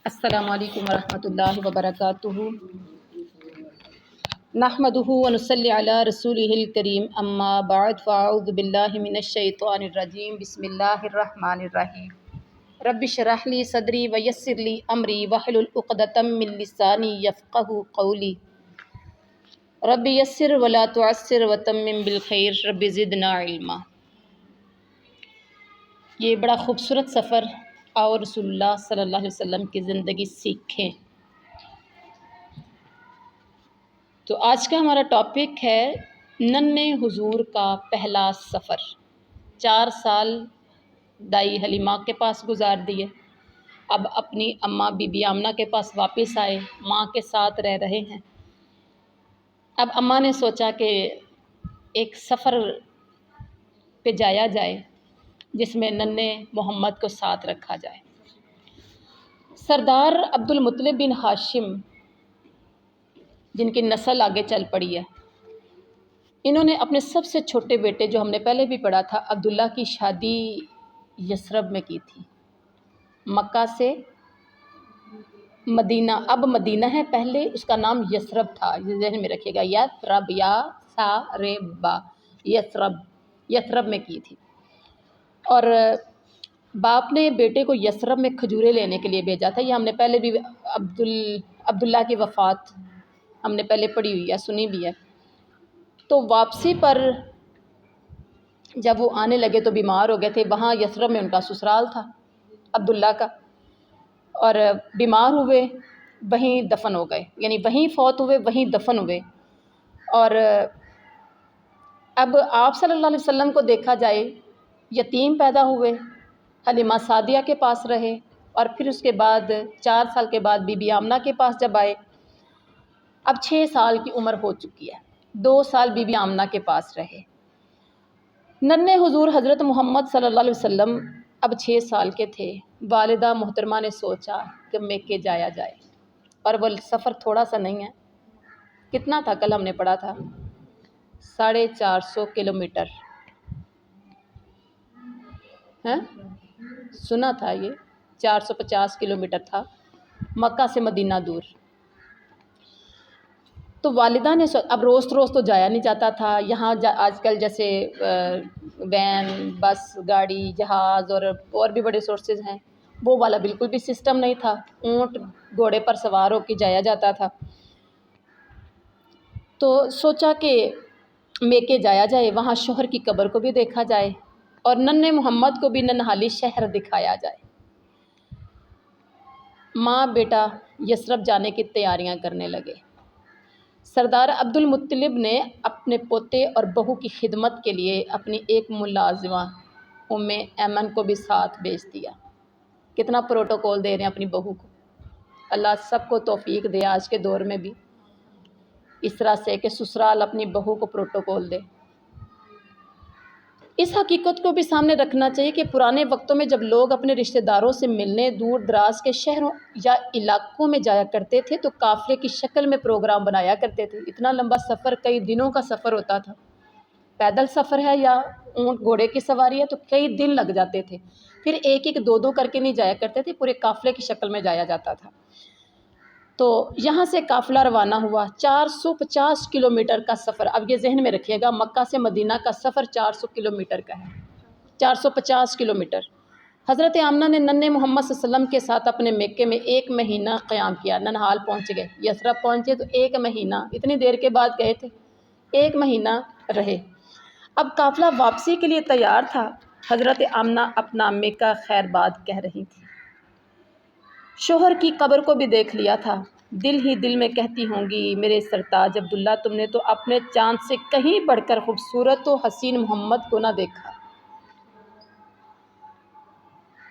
السلام علیکم ورحمۃ اللہ وبرکاتہ۔ نحمدہ ونصلی علی رسولہ الکریم، اما بعد فاعوذ باللہ من الشیطان الرجیم، بسم اللہ الرحمن الرحیم۔ رب اشرح لی صدری ویسر لی امری واحلل عقدۃ من لسانی یفقہوا قولی۔ رب یسر ولا تعسر وتمم بالخیر، رب زدنا علما۔ یہ بڑا خوبصورت سفر اور رسول اللہ صلی اللہ علیہ وسلم کی زندگی سیکھیں۔ تو آج کا ہمارا ٹاپک ہے ننھے حضور کا پہلا سفر۔ 4 سال دائی حلیمہ کے پاس گزار دیے، اب اپنی اماں بی بی آمنہ کے پاس واپس آئے، ماں کے ساتھ رہ رہے ہیں۔ اب اماں نے سوچا کہ ایک سفر پہ جایا جائے جس میں ننھے محمد کو ساتھ رکھا جائے۔ سردار عبد المطلب بن ہاشم، جن کی نسل آگے چل پڑی ہے، انہوں نے اپنے سب سے چھوٹے بیٹے، جو ہم نے پہلے بھی پڑھا تھا، عبداللہ کی شادی یثرب میں کی تھی۔ مکہ سے مدینہ، اب مدینہ ہے، پہلے اس کا نام یثرب تھا، یہ ذہن میں رکھیے گا، یثرب، یا سا رے با، یثرب میں کی تھی۔ اور باپ نے بیٹے کو یثرب میں کھجوریں لینے کے لیے بھیجا تھا۔ یہ ہم نے پہلے بھی عبداللہ کی وفات ہم نے پہلے پڑھی ہوئی ہے، سنی بھی ہے۔ تو واپسی پر جب وہ آنے لگے تو بیمار ہو گئے تھے، وہاں یثرب میں ان کا سسرال تھا عبداللہ کا، اور بیمار ہوئے، وہیں دفن ہو گئے، یعنی وہیں فوت ہوئے، وہیں دفن ہوئے۔ اور اب آپ صلی اللہ علیہ وسلم کو دیکھا جائے، یتیم پیدا ہوئے، حلیمہ سعدیہ کے پاس رہے، اور پھر اس کے بعد 4 سال کے بعد بی بی آمنہ کے پاس جب آئے، اب 6 سال کی عمر ہو چکی ہے، 2 سال بی بی آمنہ کے پاس رہے۔ ننھے حضور حضرت محمد صلی اللہ علیہ وسلم اب 6 سال کے تھے۔ والدہ محترمہ نے سوچا کہ میکے جایا جائے، اور وہ سفر تھوڑا سا نہیں ہے۔ کتنا تھا؟ کل ہم نے پڑھا تھا 450 کلومیٹر، سنا تھا یہ 450 کلومیٹر تھا مکہ سے مدینہ دور۔ تو والدہ نے اب روز تو جایا نہیں جاتا تھا، یہاں آج کل جیسے وین، بس، گاڑی، جہاز اور بھی بڑے سورسز ہیں، وہ والا بالکل بھی سسٹم نہیں تھا، اونٹ گھوڑے پر سوار ہو کے جایا جاتا تھا۔ تو سوچا کہ میکے جایا جائے، وہاں شوہر کی قبر کو بھی دیکھا جائے، اور ننھے محمد کو بھی ننہالی شہر دکھایا جائے۔ ماں بیٹا یثرب جانے کی تیاریاں کرنے لگے۔ سردار عبد المطلب نے اپنے پوتے اور بہو کی خدمت کے لیے اپنی ایک ملازمہ ام ایمن کو بھی ساتھ بھیج دیا۔ کتنا پروٹوکول دے رہے ہیں اپنی بہو کو۔ اللہ سب کو توفیق دے آج کے دور میں بھی اس طرح سے کہ سسرال اپنی بہو کو پروٹوکول دے۔ اس حقیقت کو بھی سامنے رکھنا چاہیے کہ پرانے وقتوں میں جب لوگ اپنے رشتہ داروں سے ملنے دور دراز کے شہروں یا علاقوں میں جایا کرتے تھے تو قافلے کی شکل میں پروگرام بنایا کرتے تھے۔ اتنا لمبا سفر، کئی دنوں کا سفر ہوتا تھا۔ پیدل سفر ہے یا اونٹ گھوڑے کی سواری ہے تو کئی دن لگ جاتے تھے۔ پھر ایک 2 کر کے نہیں جایا کرتے تھے، پورے قافلے کی شکل میں جایا جاتا تھا۔ تو یہاں سے قافلہ روانہ ہوا، 450 کلومیٹر کا سفر۔ اب یہ ذہن میں رکھیے گا، مکہ سے مدینہ کا سفر 400 کلومیٹر کا ہے، 450 کلومیٹر۔ حضرت آمنہ نے ننھے محمد صلی اللہ علیہ وسلم کے ساتھ اپنے مکے میں 1 مہینہ قیام کیا۔ ننہال پہنچ گئے، یثرب پہنچے تو 1 مہینہ، اتنی دیر کے بعد گئے تھے، 1 مہینہ رہے۔ اب قافلہ واپسی کے لیے تیار تھا۔ حضرت آمنہ اپنا مکہ خیر باد کہہ رہی تھی۔ شوہر کی قبر کو بھی دیکھ لیا تھا، دل ہی دل میں کہتی ہوں گی، میرے سرتاج عبداللہ، تم نے تو اپنے چاند سے کہیں بڑھ کر خوبصورت و حسین محمد کو نہ دیکھا۔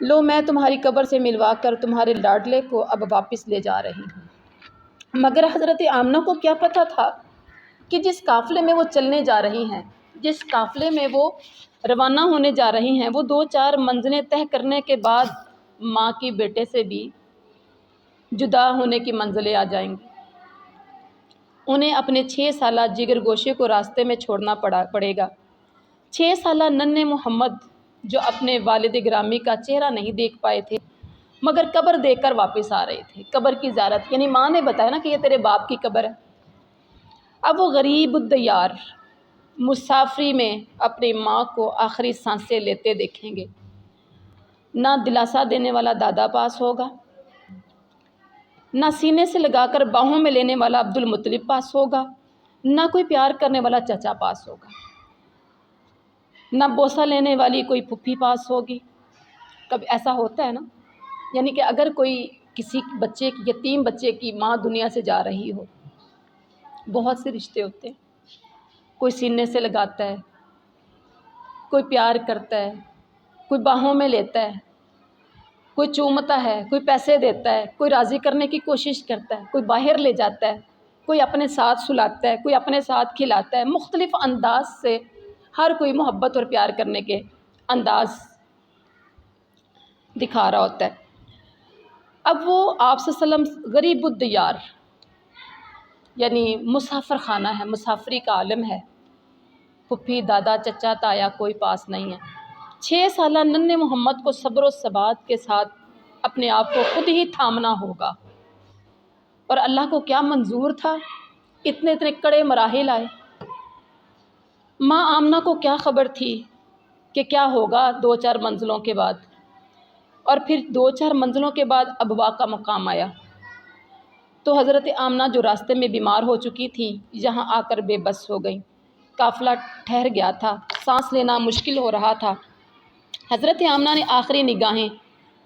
لو میں تمہاری قبر سے ملوا کر تمہارے لاڈلے کو اب واپس لے جا رہی ہوں۔ مگر حضرت آمنہ کو کیا پتہ تھا کہ جس قافلے میں وہ چلنے جا رہی ہیں، جس قافلے میں وہ روانہ ہونے جا رہی ہیں، وہ 2-4 منزلیں طے کرنے کے بعد ماں کی بیٹے سے بھی جدا ہونے کی منزلیں آ جائیں گی۔ انہیں اپنے 6 سالہ جگر گوشے کو راستے میں چھوڑنا پڑے گا۔ 6 سالہ ننھے محمد جو اپنے والد گرامی کا چہرہ نہیں دیکھ پائے تھے، مگر قبر دیکھ کر واپس آ رہے تھے، قبر کی زیارت، یعنی ماں نے بتایا نا کہ یہ تیرے باپ کی قبر ہے۔ اب وہ غریب الدیار مسافری میں اپنی ماں کو آخری سانسیں لیتے دیکھیں گے۔ نہ دلاسا دینے والا دادا پاس ہوگا، نہ سینے سے لگا کر باہوں میں لینے والا عبد المطلب پاس ہوگا، نہ کوئی پیار کرنے والا چچا پاس ہوگا، نہ بوسہ لینے والی کوئی پھپھی پاس ہوگی۔ کبھی ایسا ہوتا ہے نا، یعنی کہ اگر کوئی کسی بچے کی، یتیم بچے کی ماں دنیا سے جا رہی ہو، بہت سے رشتے ہوتے ہیں، کوئی سینے سے لگاتا ہے، کوئی پیار کرتا ہے، کوئی باہوں میں لیتا ہے، کوئی چومتا ہے، کوئی پیسے دیتا ہے، کوئی راضی کرنے کی کوشش کرتا ہے، کوئی باہر لے جاتا ہے، کوئی اپنے ساتھ سلاتا ہے، کوئی اپنے ساتھ کھلاتا ہے۔ مختلف انداز سے ہر کوئی محبت اور پیار کرنے کے انداز دکھا رہا ہوتا ہے۔ اب وہ آپ صلی اللہ علیہ وسلم غریب الدیار یعنی مسافر خانہ ہے، مسافری کا عالم ہے، پھپھی دادا چچا تایا کوئی پاس نہیں ہے۔ 6 سالہ ننھے محمد کو صبر و ثبات کے ساتھ اپنے آپ کو خود ہی تھامنا ہوگا، اور اللہ کو کیا منظور تھا، اتنے کڑے مراحل آئے۔ ماں آمنہ کو کیا خبر تھی کہ کیا ہوگا 2-4 منزلوں کے بعد، اور پھر 2-4 منزلوں کے بعد ابوا کا مقام آیا تو حضرت آمنہ جو راستے میں بیمار ہو چکی تھی، یہاں آ کر بے بس ہو گئیں۔ قافلہ ٹھہر گیا تھا، سانس لینا مشکل ہو رہا تھا۔ حضرت آمنہ نے آخری نگاہیں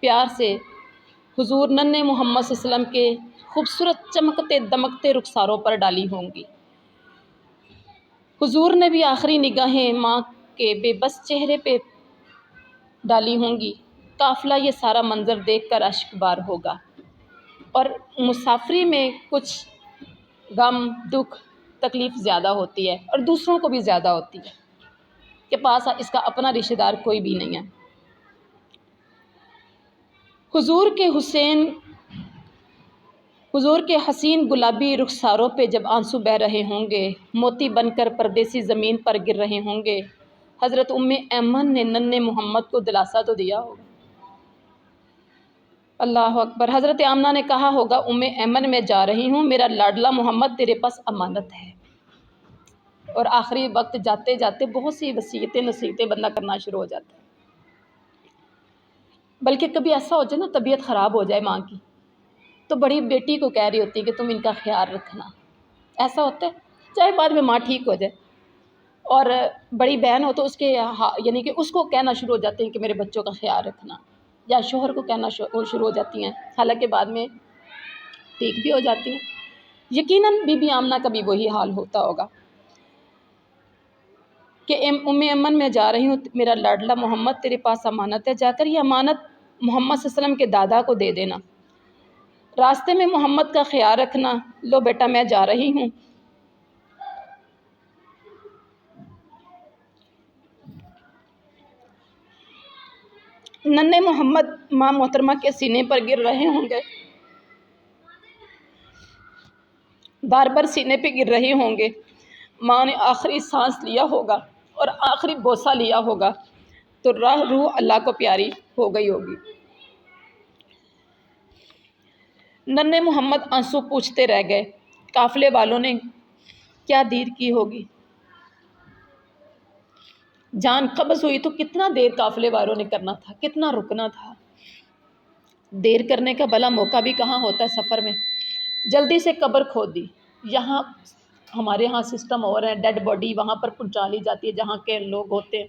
پیار سے حضور ننھے محمد صلی اللہ علیہ وسلم کے خوبصورت چمکتے دمکتے رخساروں پر ڈالی ہوں گی۔ حضور نے بھی آخری نگاہیں ماں کے بے بس چہرے پہ ڈالی ہوں گی۔ قافلہ یہ سارا منظر دیکھ کر اشک بار ہوگا، اور مسافری میں کچھ غم دکھ تکلیف زیادہ ہوتی ہے، اور دوسروں کو بھی زیادہ ہوتی ہے کہ پاس اس کا اپنا رشتہ دار کوئی بھی نہیں ہے۔ حضور کے حسین گلابی رخساروں پہ جب آنسو بہہ رہے ہوں گے، موتی بن کر پردیسی زمین پر گر رہے ہوں گے، حضرت ایمن نے ننھے محمد کو دلاسا تو دیا ہوگا۔ اللہ اکبر۔ حضرت آمنہ نے کہا ہوگا، ایمن میں جا رہی ہوں، میرا لاڈلا محمد تیرے پاس امانت ہے۔ اور آخری وقت جاتے جاتے بہت سی وصیتیں نصیحتیں بندہ کرنا شروع ہو جاتا ہے۔ بلکہ کبھی ایسا ہو جائے نا، طبیعت خراب ہو جائے ماں کی، تو بڑی بیٹی کو کہہ رہی ہوتی ہے کہ تم ان کا خیال رکھنا۔ ایسا ہوتا ہے، چاہے بعد میں ماں ٹھیک ہو جائے، اور بڑی بہن ہو تو اس کے یعنی کہ اس کو کہنا شروع ہو جاتے ہیں کہ میرے بچوں کا خیال رکھنا، یا شوہر کو کہنا شروع ہو جاتی ہیں، حالانکہ بعد میں ٹھیک بھی ہو جاتی ہیں۔ یقیناً بی بی آمنہ کا بھی وہی حال ہوتا ہوگا کہ ایمن میں جا رہی ہوں، میرا لاڈلا محمد تیرے پاس امانت ہے، جا کر یہ امانت محمد صلی اللہ علیہ وسلم کے دادا کو دے دینا، راستے میں محمد کا خیال رکھنا۔ لو بیٹا میں جا رہی ہوں۔ ننھے محمد ماں محترمہ کے سینے پر گر رہے ہوں گے، بار بار سینے پہ گر رہے ہوں گے۔ ماں نے آخری سانس لیا ہوگا اور آخری بوسہ لیا ہوگا تو روح اللہ کو پیاری ہو گئی ہوگی۔ ننھے محمد آنسو پوچھتے رہ گئے، قافلے والوں نے کیا دیر کی ہوگی؟ جان قبض ہوئی تو کتنا دیر قافلے والوں نے کرنا تھا، کتنا رکنا تھا۔ دیر کرنے کا بھلا موقع بھی کہاں ہوتا ہے سفر میں۔ جلدی سے قبر کھود دی۔ یہاں ہمارے ہاں سسٹم اور ہے، ڈیڈ باڈی وہاں پر پہنچا لی جاتی ہے، جہاں کے لوگ ہوتے ہیں،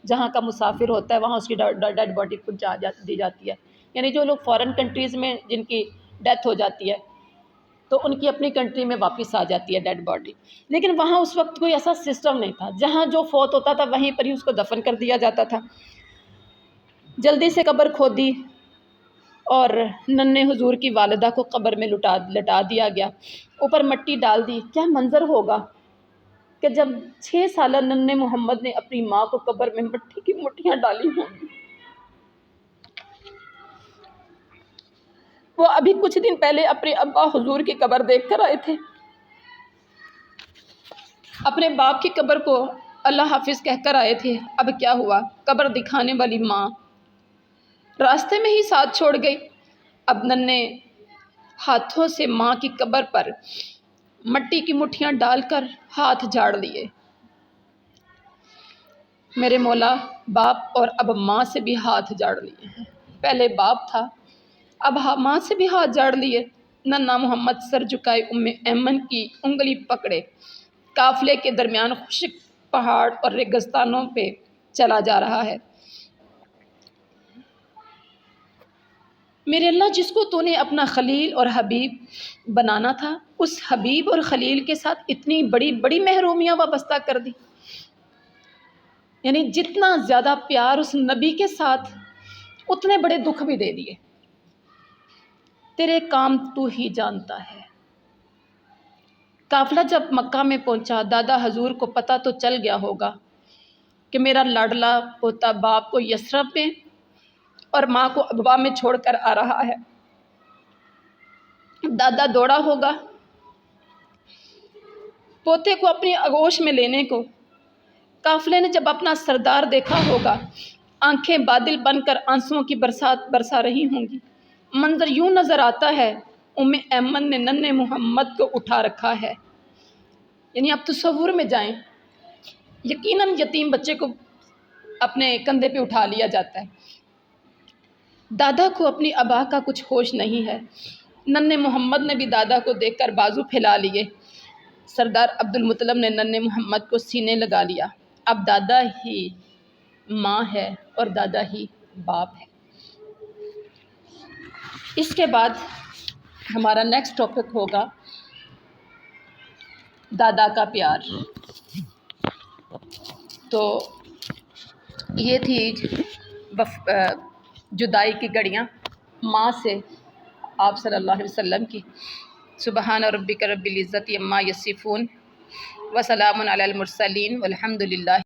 جہاں کا مسافر ہوتا ہے وہاں اس کی ڈیڈ باڈی پہنچا دی جاتی ہے۔ یعنی جو لوگ فارن کنٹریز میں جن کی ڈیتھ ہو جاتی ہے تو ان کی اپنی کنٹری میں واپس آ جاتی ہے ڈیڈ باڈی، لیکن وہاں اس وقت کوئی ایسا سسٹم نہیں تھا، جہاں جو فوت ہوتا تھا وہیں پر ہی اس کو دفن کر دیا جاتا تھا۔ جلدی سے قبر کھودی اور ننھے حضور کی والدہ کو قبر میں لٹا دیا گیا، اوپر مٹی ڈال دی۔ کیا منظر ہوگا کہ جب 6 سالہ ننھے محمد نے اپنی ماں کو قبر میں مٹی کی مٹھیاں ڈالی ہوں گی۔ وہ ابھی کچھ دن پہلے اپنے ابا حضور کی قبر دیکھ کر آئے تھے، اپنے باپ کی قبر کو اللہ حافظ کہہ کر آئے تھے۔ اب کیا ہوا؟ قبر دکھانے والی ماں راستے میں ہی ساتھ چھوڑ گئی۔ اب ننھے ہاتھوں سے ماں کی قبر پر مٹی کی مٹھیاں ڈال کر ہاتھ جھاڑ لیے۔ میرے مولا باپ اور اب ماں سے بھی ہاتھ جھاڑ لیے ہیں۔ پہلے باپ تھا، اب ماں سے بھی ہاتھ جھاڑ لیے۔ ننھا محمد سر جھکائے ام ایمن کی انگلی پکڑے قافلے کے درمیان خشک پہاڑ اور ریگستانوں پہ چلا جا رہا ہے۔ میرے اللہ، جس کو تو نے اپنا خلیل اور حبیب بنانا تھا، اس حبیب اور خلیل کے ساتھ اتنی بڑی بڑی محرومیاں وابستہ کر دی۔ یعنی جتنا زیادہ پیار اس نبی کے ساتھ، اتنے بڑے دکھ بھی دے دیے۔ تیرے کام تو ہی جانتا ہے۔ قافلہ جب مکہ میں پہنچا، دادا حضور کو پتہ تو چل گیا ہوگا کہ میرا لاڈلا پوتا باپ کو یثرب میں اور ماں کو ابوا میں چھوڑ کر آ رہا ہے۔ دادا دوڑا ہوگا پوتے کو اپنی آغوش میں لینے کو۔ قافلے نے جب اپنا سردار دیکھا ہوگا، آنکھیں بادل بن کر آنسوؤں کی برسات برسا رہی ہوں گی۔ منظر یوں نظر آتا ہے، ام ایمن نے ننھے محمد کو اٹھا رکھا ہے۔ یعنی آپ تصور میں جائیں، یقیناً یتیم بچے کو اپنے کندھے پہ اٹھا لیا جاتا ہے۔ دادا کو اپنی ابا کا کچھ ہوش نہیں ہے۔ ننھے محمد نے بھی دادا کو دیکھ کر بازو پھیلا لیے۔ سردار عبد المطلب نے ننھے محمد کو سینے لگا لیا۔ اب دادا ہی ماں ہے اور دادا ہی باپ ہے۔ اس کے بعد ہمارا نیکسٹ ٹاپک ہوگا دادا کا پیار۔ تو یہ تھی جدائی کی گھڑیاں ماں سے آپ صلی اللہ علیہ وسلم کی۔ سبحان ربک رب العزت عما یصفون وسلام علی المرسلین والحمد للہ۔